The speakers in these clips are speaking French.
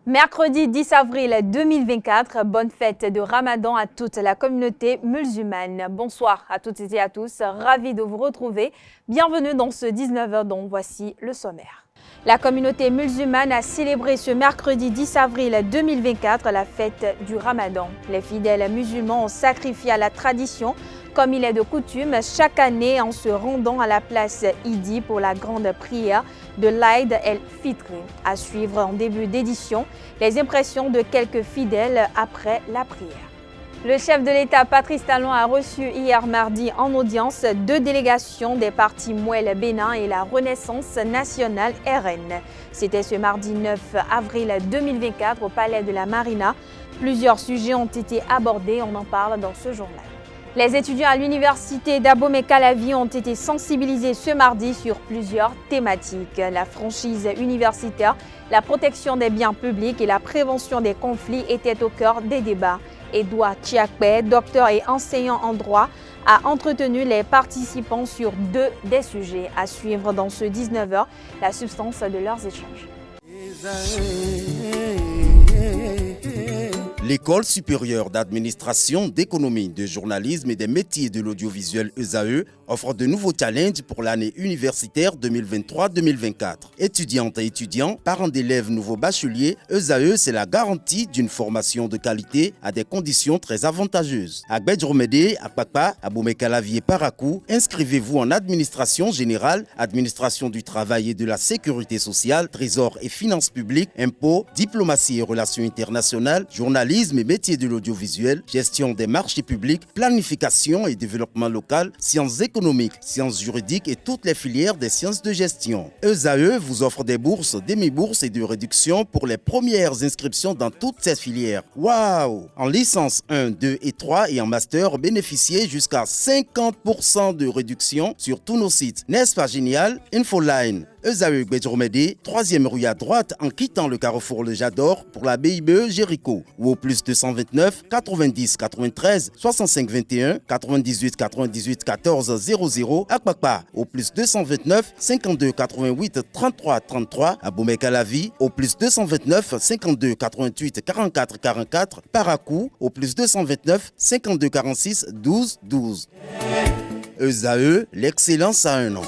Mercredi 10 avril 2024, bonne fête de Ramadan à toute la communauté musulmane. Bonsoir à toutes et à tous, ravi de vous retrouver. Bienvenue dans ce 19h dont voici le sommaire. La communauté musulmane a célébré ce mercredi 10 avril 2024 la fête du Ramadan. Les fidèles musulmans ont sacrifié à la tradition, comme il est de coutume, chaque année en se rendant à la place Idi pour la grande prière de l'Aïd el-Fitr. À suivre en début d'édition, les impressions de quelques fidèles après la prière. Le chef de l'État, Patrice Talon, a reçu hier mardi en audience deux délégations des partis Mouel Bénin et la Renaissance nationale RN. C'était ce mardi 9 avril 2024 au Palais de la Marina. Plusieurs sujets ont été abordés, on en parle dans ce journal. Les étudiants à l'université d'Abomey-Calavi ont été sensibilisés ce mardi sur plusieurs thématiques. La franchise universitaire, la protection des biens publics et la prévention des conflits étaient au cœur des débats. Edouard Chiakpe, docteur et enseignant en droit, a entretenu les participants sur deux des sujets. À suivre dans ce 19h, la substance de leurs échanges. L'École supérieure d'administration, d'économie, de journalisme et des métiers de l'audiovisuel ESAE offre de nouveaux challenges pour l'année universitaire 2023-2024. Étudiantes et étudiants, parents d'élèves nouveaux bacheliers, ESAE, c'est la garantie d'une formation de qualité à des conditions très avantageuses. À Gbedjromede, à Papa, à Abomey-Calavi et Parakou, inscrivez-vous en administration générale, administration du travail et de la sécurité sociale, trésor et finances publiques, impôts, diplomatie et relations internationales, journalisme et métiers de l'audiovisuel, gestion des marchés publics, planification et développement local, sciences économiques, sciences juridiques et toutes les filières des sciences de gestion. ESAE vous offre des bourses, demi-bourses et de réductions pour les premières inscriptions dans toutes ces filières. Waouh! En licence 1, 2 et 3 et en master, bénéficiez jusqu'à 50% de réduction sur tous nos sites. N'est-ce pas génial? Infoline. ESAE Gbedjromede, 3e rue à droite en quittant le carrefour Le Jador pour la BIBE Jéricho ou au plus 229 90 93 65 21 98 98 14 00 à Kpakpa au plus 229 52 88 33 33 à Abomey-Calavi au plus 229 52 88 44 44 Parakou au plus 229 52 46 12 12. ESAE, l'excellence à un nom.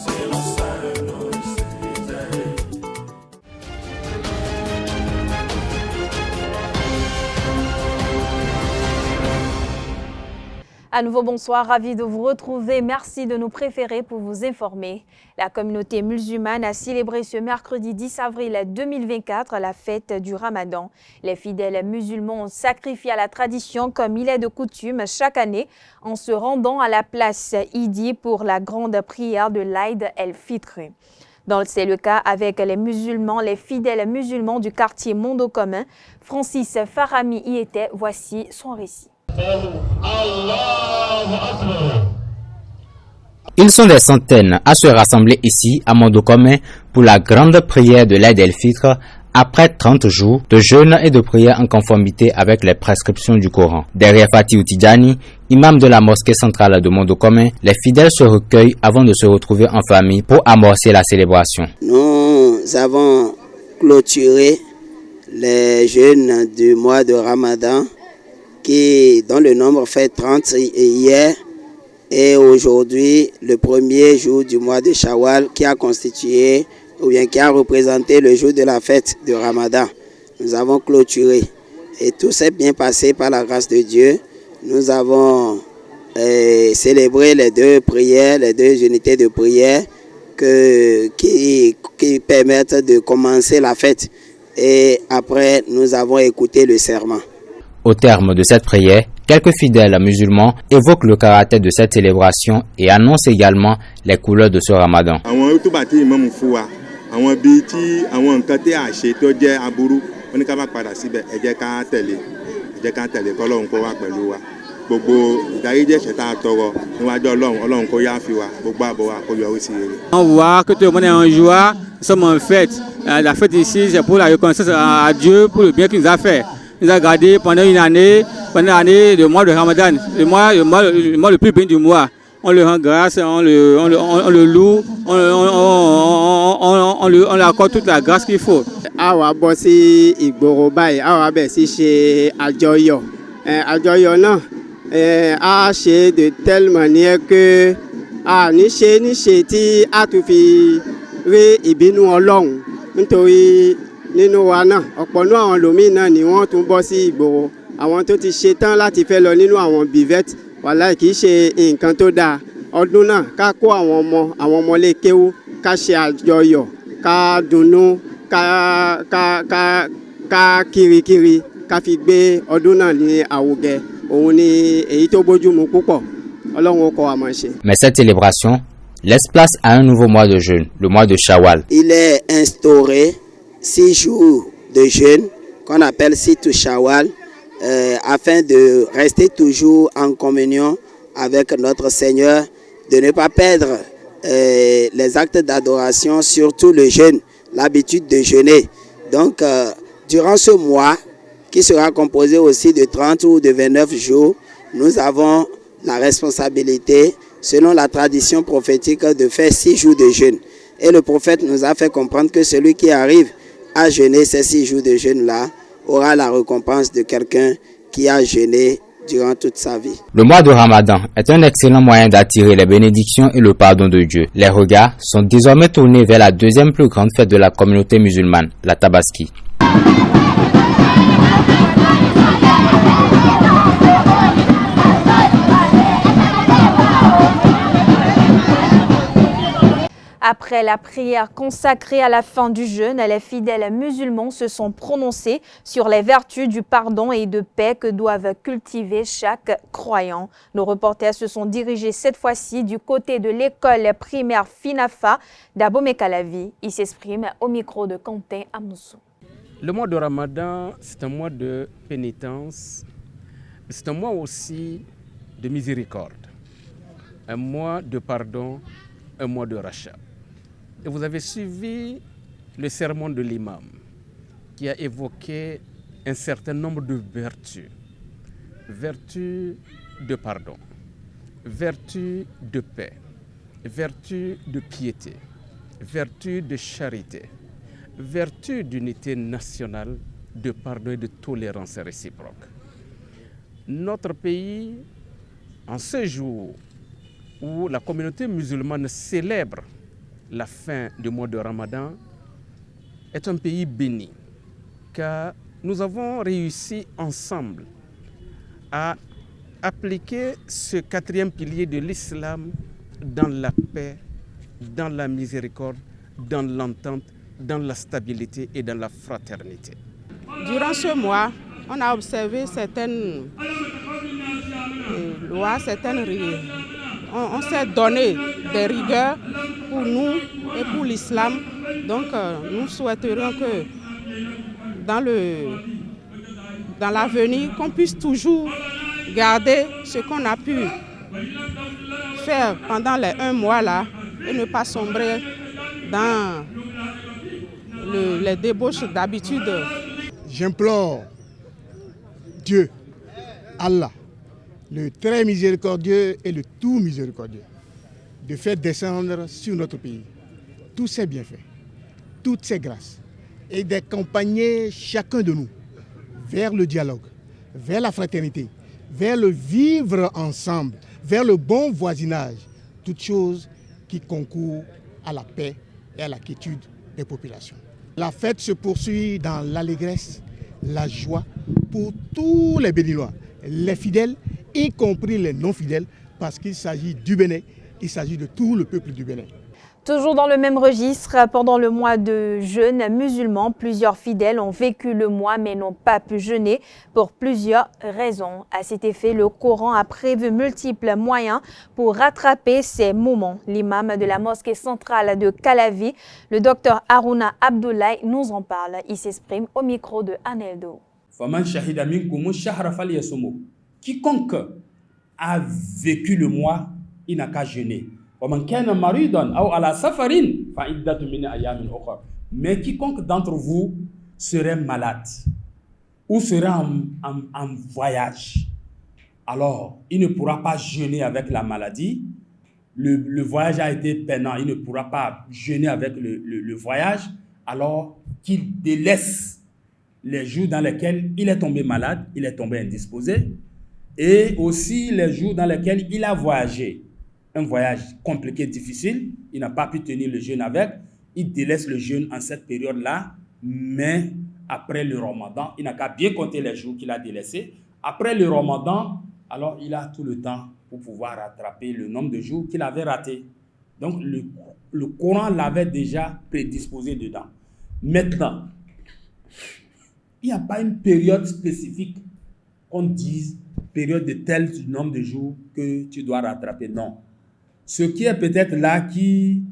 À nouveau, bonsoir, ravi de vous retrouver. Merci de nous préférer pour vous informer. La communauté musulmane a célébré ce mercredi 10 avril 2024 la fête du Ramadan. Les fidèles musulmans ont sacrifié à la tradition comme il est de coutume chaque année en se rendant à la place Idi pour la grande prière de l'Aïd el-Fitr. C'est le cas avec les fidèles musulmans du quartier Mondo Commun. Francis Farami y était, voici son récit. Ils sont des centaines à se rassembler ici à Mondo Commun pour la grande prière de l'Aïd el-Fitr après 30 jours de jeûne et de prière en conformité avec les prescriptions du Coran. Derrière Fatih Tidjani, imam de la mosquée centrale de Mondo Commun, les fidèles se recueillent avant de se retrouver en famille pour amorcer la célébration. Nous avons clôturé les jeûnes du mois de Ramadan dont le nombre fait 30 hier et aujourd'hui le premier jour du mois de Shawwal qui a constitué ou bien qui a représenté le jour de la fête de Ramadan. Nous avons clôturé et tout s'est bien passé par la grâce de Dieu. Nous avons célébré les deux prières, les deux unités de prière qui permettent de commencer la fête et après nous avons écouté le serment. Au terme de cette prière, quelques fidèles musulmans évoquent le caractère de cette célébration et annoncent également les couleurs de ce Ramadan. On voit que tout le monde est en joie, nous sommes en fête. La fête ici, c'est pour la reconnaissance à Dieu pour le bien qu'il nous a fait. Il nous a gardé pendant l'année, le mois de Ramadan, le mois le plus béni du mois. On le rend grâce, on le loue, on lui accorde toute la grâce qu'il faut. a wá bọ́ sí ìgboro báyìí a wá bẹ̀ sí ṣe àjọyọ̀ àjọyọ̀ náà a ṣe de telle manière que a níṣe tí a tún fi rí ìbínú Ọlọ́run nítorí nínú wa náà ọ̀pọ̀ nínú àwọn lòmíì náà ni wọ́n tún bọ́ sí ìgboro àwọn tó ti ṣe tán láti fẹ́ lọ nínú àwọn bivette wàláì kì í ṣe nǹkan tó dáa ọdún náà ká kó àwọn ọmọ lè kéwú ká ṣe àjọyọ̀ ká dunnú ká kirikiri ká fi gbé ọdún náà ní àwùgẹ òun ni èyí tó bójúmu púpọ̀ Ọlọ́run ó kọ́ wa máa ṣe. Mais cette célébration laisse place à un nouveau mois de jeûne, le mois de Shawwal. Il est instauré 6 jours de jeûne qu'on appelle Situ Shawwal afin de rester toujours en communion avec notre Seigneur, de ne pas perdre les actes d'adoration, surtout le jeûne, l'habitude de jeûner. Donc, durant ce mois, qui sera composé aussi de 30 ou de 29 jours, nous avons la responsabilité, selon la tradition prophétique, de faire 6 jours de jeûne. Et le prophète nous a fait comprendre que celui qui arrive à jeûner ces 6 jours de jeûne-là aura la récompense de quelqu'un qui a jeûné durant toute sa vie. Le mois de Ramadan est un excellent moyen d'attirer les bénédictions et le pardon de Dieu. Les regards sont désormais tournés vers la deuxième plus grande fête de la communauté musulmane, la Tabaski. Après la prière consacrée à la fin du jeûne, les fidèles musulmans se sont prononcés sur les vertus du pardon et de paix que doivent cultiver chaque croyant. Nos reporters se sont dirigés cette fois-ci du côté de l'école primaire Finafa d'Abomey-Calavi. Ils s'expriment au micro de Quentin Amoussou. Le mois de Ramadan, c'est un mois de pénitence, mais c'est un mois aussi de miséricorde, un mois de pardon, un mois de rachat. Et vous avez suivi le sermon de l'imam qui a évoqué un certain nombre de vertus. Vertus de pardon, vertus de paix, vertus de piété, vertus de charité, vertus d'unité nationale, de pardon et de tolérance réciproque. Notre pays, en ce jour où la communauté musulmane célèbre la fin du mois de Ramadan, est un pays béni, car nous avons réussi ensemble à appliquer ce 4e pilier de l'islam dans la paix, dans la miséricorde, dans l'entente, dans la stabilité et dans la fraternité. Durant ce mois, on a observé certaines lois, certaines rigueurs. On s'est donné des rigueurs pour nous et pour l'islam. Donc nous souhaiterions que dans l'avenir, qu'on puisse toujours garder ce qu'on a pu faire pendant les 1 mois là et ne pas sombrer dans les débauches d'habitude. J'implore Dieu, Allah, le très miséricordieux et le tout miséricordieux, de faire descendre sur notre pays tous ses bienfaits, toutes ses grâces, et d'accompagner chacun de nous vers le dialogue, vers la fraternité, vers le vivre ensemble, vers le bon voisinage, toutes choses qui concourent à la paix et à la quiétude des populations. La fête se poursuit dans l'allégresse, la joie pour tous les Béninois, les fidèles, y compris les non-fidèles, parce qu'il s'agit du Bénin, il s'agit de tout le peuple du Bénin. Toujours dans le même registre, pendant le mois de jeûne musulman, plusieurs fidèles ont vécu le mois mais n'ont pas pu jeûner pour plusieurs raisons. À cet effet, le Coran a prévu multiples moyens pour rattraper ces moments. L'imam de la mosquée centrale de Calavi, le docteur Harouna Abdoulaye, nous en parle. Il s'exprime au micro de Aneldo. Quiconque a vécu le mois, il n'a qu'à jeûner. Mais quiconque d'entre vous serait malade ou serait en voyage, alors il ne pourra pas jeûner avec la maladie. Le voyage a été peinant, il ne pourra pas jeûner avec le voyage. alors qu'il délaisse les jours dans lesquels il est tombé malade, il est tombé indisposé, et aussi les jours dans lesquels il a voyagé. Un voyage compliqué, difficile, il n'a pas pu tenir le jeûne avec, il délaisse le jeûne en cette période-là, mais après le Ramadan, il n'a qu'à bien compter les jours qu'il a délaissés. Après le Ramadan, alors il a tout le temps pour pouvoir rattraper le nombre de jours qu'il avait raté. Donc le Coran l'avait déjà prédisposé dedans. Maintenant, il n'y a pas une période spécifique qu'on dise période de tel nombre de jours que tu dois rattraper. Non. Ce qui est peut-être là, qui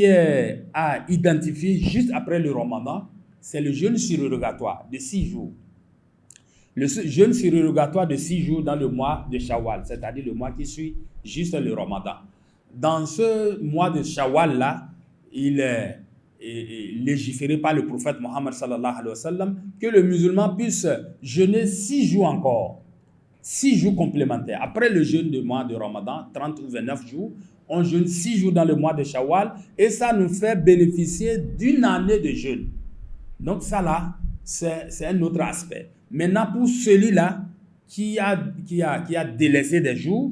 est à identifier juste après le Ramadan, c'est le jeûne surrogatoire de 6 jours. Le jeûne surrogatoire de 6 jours dans le mois de Shawwal, c'est-à-dire le mois qui suit juste le Ramadan. Dans ce mois de Shawwal-là, il est légiféré par le prophète Mohammed sallallahu alayhi wa sallam que le musulman puisse jeûner 6 jours encore, 6 jours complémentaires. Après le jeûne du mois de Ramadan, 30 ou 29 jours, on jeûne 6 jours dans le mois de Shawwal et ça nous fait bénéficier d'une année de jeûne. Donc ça là, c'est un autre aspect. Maintenant, pour celui-là qui a délaissé des jours,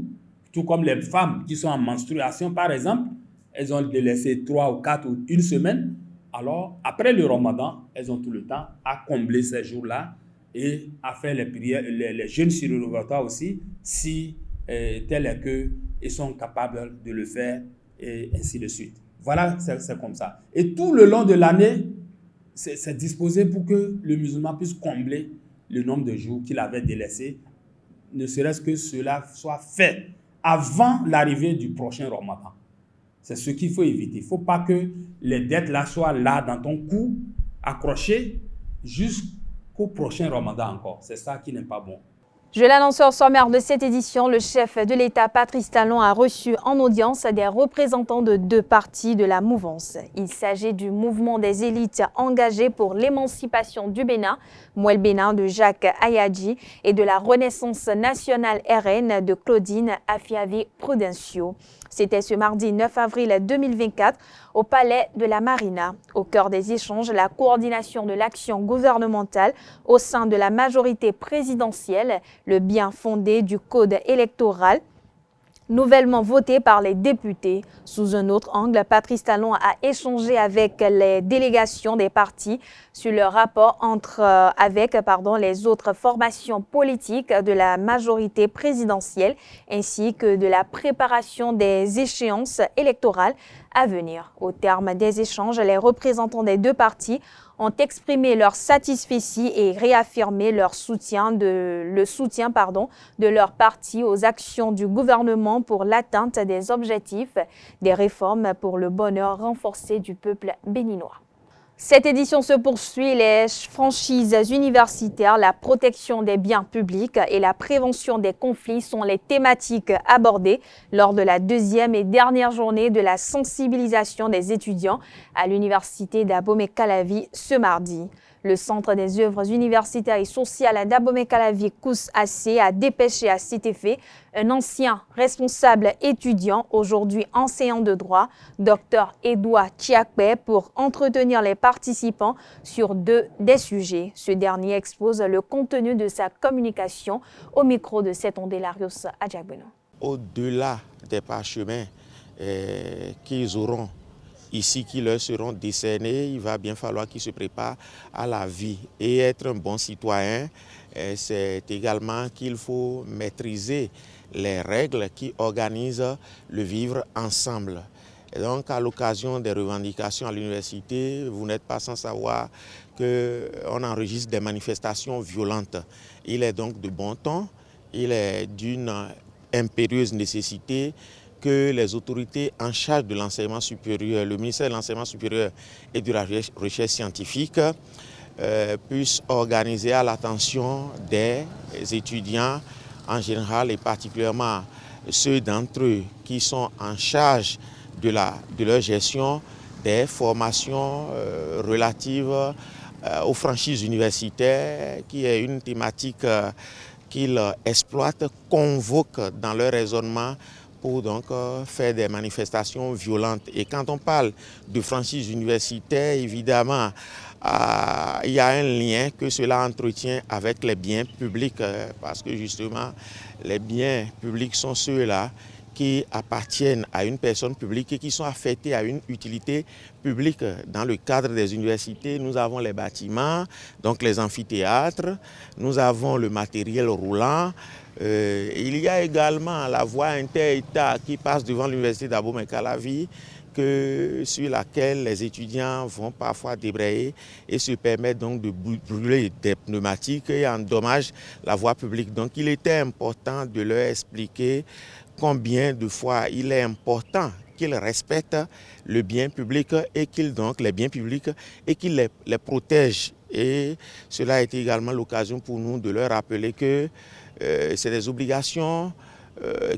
tout comme les femmes qui sont en menstruation par exemple, elles ont délaissé 3 ou 4 ou 1 semaine, alors après le Ramadan, elles ont tout le temps à combler ces jours-là et à faire les prières, les jeûnes surrogatoires aussi, si tel est qu'ils sont capables de le faire et ainsi de suite. Voilà, c'est comme ça. Et tout le long de l'année, c'est disposé pour que le musulman puisse combler le nombre de jours qu'il avait délaissé, ne serait-ce que cela soit fait avant l'arrivée du prochain Ramadan. C'est ce qu'il faut éviter. Il ne faut pas que les dettes là soient là dans ton cou, accrochées jusqu'au prochain Ramadan encore. C'est ça qui n'est pas bon. Je l'annonce au sommaire de cette édition, le chef de l'État Patrice Talon a reçu en audience des représentants de 2 partis de la mouvance. Il s'agit du mouvement des élites engagées pour l'émancipation du Bénin, Mouel Bénin de Jacques Ayadji, et de la Renaissance nationale RN de Claudine Afiavi Prudencio. C'était ce mardi 9 avril 2024 au Palais de la Marina. Au cœur des échanges, la coordination de l'action gouvernementale au sein de la majorité présidentielle, le bien fondé du code électoral, nouvellement voté par les députés. Sous un autre angle, Patrice Talon a échangé avec les délégations des partis sur le rapport avec les autres formations politiques de la majorité présidentielle ainsi que de la préparation des échéances électorales à venir. Au terme des échanges, les représentants des 2 partis ont exprimé leur satisfaction et réaffirmé le soutien de leur parti aux actions du gouvernement pour l'atteinte des objectifs des réformes pour le bonheur renforcé du peuple béninois. Cette édition se poursuit. Les franchises universitaires, la protection des biens publics et la prévention des conflits sont les thématiques abordées lors de la 2e et dernière journée de la sensibilisation des étudiants à l'université d'Abomey-Calavi ce mardi. Le Centre des œuvres universitaires et sociales d'Abomey-Calavi, COUS-AC, a dépêché à cet effet un ancien responsable étudiant, aujourd'hui enseignant de droit, Dr Edouard Chiakpe, pour entretenir les participants sur 2 des sujets. Ce dernier expose le contenu de sa communication au micro de Setonde Larios Adjagbenon. Au-delà des parchemins qu'ils auront ici, qui leur seront décernés, il va bien falloir qu'ils se préparent à la vie. Et être un bon citoyen, c'est également qu'il faut maîtriser les règles qui organisent le vivre ensemble. Et donc, à l'occasion des revendications à l'université, vous n'êtes pas sans savoir qu'on enregistre des manifestations violentes. Il est donc de bon ton, il est d'une impérieuse nécessité que les autorités en charge de l'enseignement supérieur, le ministère de l'enseignement supérieur et de la recherche scientifique, puissent organiser à l'attention des étudiants en général et particulièrement ceux d'entre eux qui sont en charge de leur gestion des formations relatives aux franchises universitaires, qui est une thématique qu'ils exploitent, convoquent dans leur raisonnement pour donc faire des manifestations violentes. Et quand on parle de franchise universitaire, évidemment, il y a un lien que cela entretient avec les biens publics, parce que justement, les biens publics sont ceux-là qui appartiennent à une personne publique et qui sont affectés à une utilité publique. Dans le cadre des universités, nous avons les bâtiments, donc les amphithéâtres, nous avons le matériel roulant. Il y a également la voie inter-État qui passe devant l'université d'Abomey-Calavi, sur laquelle les étudiants vont parfois débrayer et se permettent donc de brûler des pneumatiques et endommagent la voie publique. Donc il était important de leur expliquer combien de fois il est important qu'ils respectent le bien public et les biens publics et qu'ils les protègent. Et cela a été également l'occasion pour nous de leur rappeler que c'est des obligations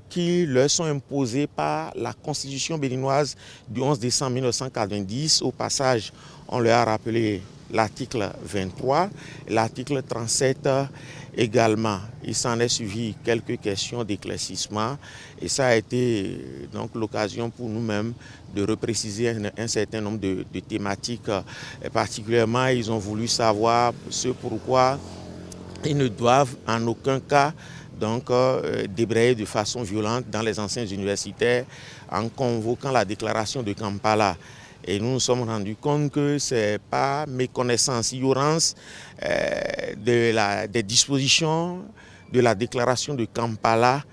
qui leur sont imposées par la Constitution béninoise du 11 décembre 1990. Au passage, on leur a rappelé l'article 23, l'article 37 également. Il s'en est suivi quelques questions d'éclaircissement et ça a été donc l'occasion pour nous-mêmes de repréciser un certain nombre de thématiques. Et particulièrement, ils ont voulu savoir ce pourquoi ils ne doivent en aucun cas donc débrayer de façon violente dans les enceintes universitaires en convoquant la déclaration de Kampala. Et nous nous sommes rendus compte que ce n'est pas méconnaissance, ignorance des dispositions de la déclaration de Kampala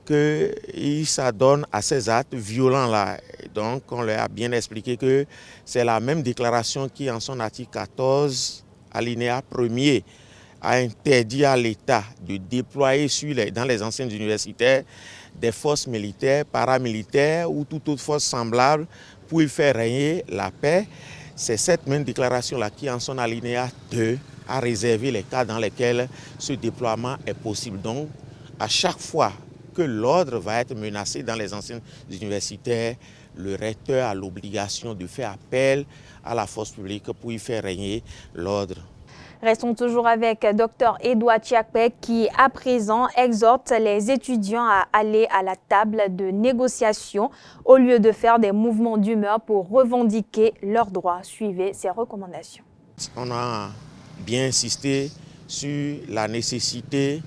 qu'ils s'adonnent à ces actes violents-là. Donc on leur a bien expliqué que c'est la même déclaration qui, en son article 14, alinéa 1er, a interdit à l'État de déployer dans les enceintes universitaires des forces militaires, paramilitaires ou toute autre force semblable pour y faire régner la paix. C'est cette même déclaration-là qui, en son alinéa 2, a réservé les cas dans lesquels ce déploiement est possible. Donc, à chaque fois que l'ordre va être menacé dans les enceintes universitaires, le recteur a l'obligation de faire appel à la force publique pour y faire régner l'ordre. Restons toujours avec Dr Edouard Tchiakpé qui, à présent, exhorte les étudiants à aller à la table de négociation au lieu de faire des mouvements d'humeur pour revendiquer leurs droits. Suivez ces recommandations. On a bien insisté sur la nécessité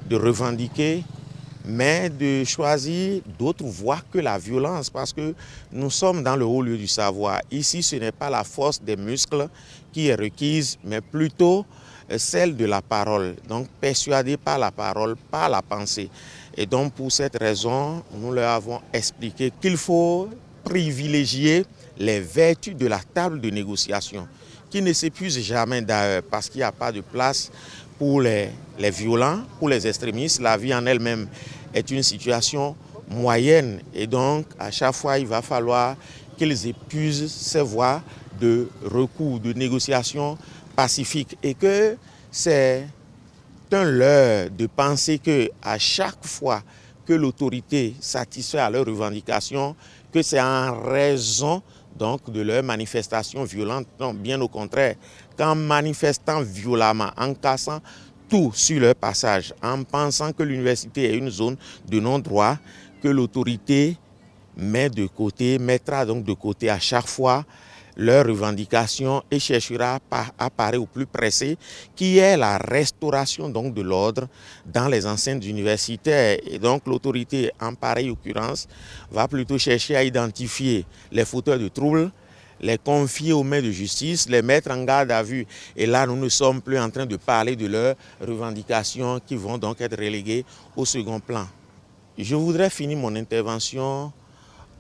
de revendiquer, mais de choisir d'autres voies que la violence, parce que nous sommes dans le haut lieu du savoir. Ici, ce n'est pas la force des muscles qui est requise, mais plutôt celle de la parole. Donc, persuadé par la parole, par la pensée. Et donc, pour cette raison, nous leur avons expliqué qu'il faut privilégier les vertus de la table de négociation, qui ne s'épuise jamais d'ailleurs, parce qu'il n'y a pas de place pour les violents, pour les extrémistes. La vie en elle-même est une situation moyenne et donc à chaque fois il va falloir qu'ils épuisent ces voies de recours, de négociation pacifique et que c'est un leurre de penser que à chaque fois que l'autorité satisfait à leurs revendications, que c'est en raison donc de leurs manifestations violentes. Non, bien au contraire, qu'en manifestant violemment, en cassant tout sur leur passage, en pensant que l'université est une zone de non-droit, que l'autorité mettra donc de côté à chaque fois leurs revendications et cherchera à parer au plus pressé, qui est la restauration donc de l'ordre dans les enceintes universitaires. Et donc l'autorité, en pareille occurrence, va plutôt chercher à identifier les fauteurs de troubles, les confier aux mains de justice, les mettre en garde à vue. Et là, nous ne sommes plus en train de parler de leurs revendications qui vont donc être reléguées au second plan. Je voudrais finir mon intervention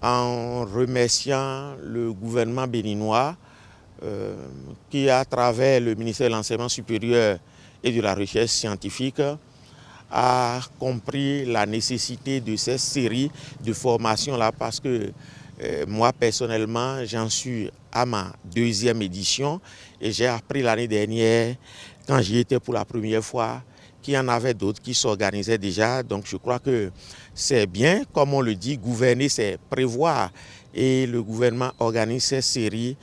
en remerciant le gouvernement béninois qui, à travers le ministère de l'Enseignement supérieur et de la Recherche scientifique, a compris la nécessité de cette série de formations-là parce que moi, personnellement, j'en suis à ma 2e édition et j'ai appris l'année dernière, quand j'y étais pour la première fois, qu'il y en avait d'autres qui s'organisaient déjà. Donc je crois que c'est bien, comme on le dit, gouverner, c'est prévoir. Et le gouvernement organise cette série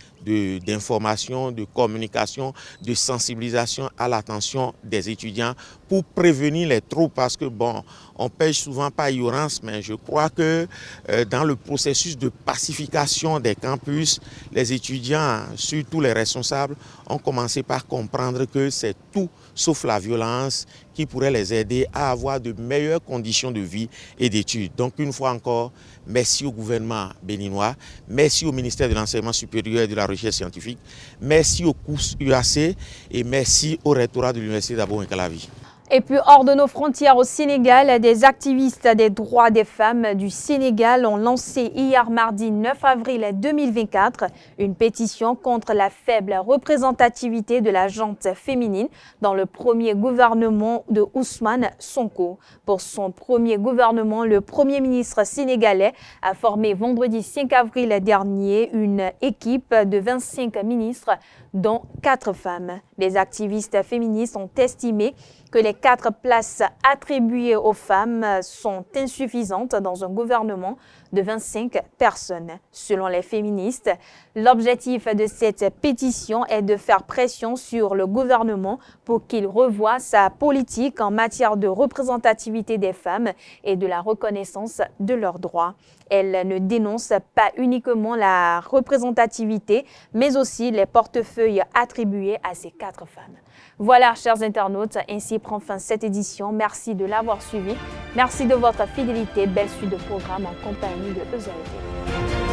d'informations, de communication, de sensibilisation à l'attention des étudiants pour prévenir les troubles, parce que bon, on pêche souvent par ignorance, mais je crois que dans le processus de pacification des campus, les étudiants, surtout les responsables, ont commencé par comprendre que c'est tout sauf la violence qui pourrait les aider à avoir de meilleures conditions de vie et d'études. Donc une fois encore, merci au gouvernement béninois, merci au ministère de l'Enseignement supérieur et de la Recherche scientifique, merci au COUS UAC et merci au rectorat de l'Université d'Abo-Nkalavi. Et puis hors de nos frontières au Sénégal, des activistes des droits des femmes du Sénégal ont lancé hier mardi 9 avril 2024 une pétition contre la faible représentativité de la gente féminine dans le premier gouvernement de Ousmane Sonko. Pour son premier gouvernement, le Premier ministre sénégalais a formé vendredi 5 avril dernier une équipe de 25 ministres, dont 4 femmes. Les activistes féministes ont estimé que les 4 places attribuées aux femmes sont insuffisantes dans un gouvernement de 25 personnes. Selon les féministes, l'objectif de cette pétition est de faire pression sur le gouvernement pour qu'il revoie sa politique en matière de représentativité des femmes et de la reconnaissance de leurs droits. Elle ne dénonce pas uniquement la représentativité, mais aussi les portefeuilles attribués à ces 4 femmes. Voilà, chers internautes, ainsi prend fin cette édition. Merci de l'avoir suivi. Merci de votre fidélité. Belle suite de programmes en compagnie de EZAE.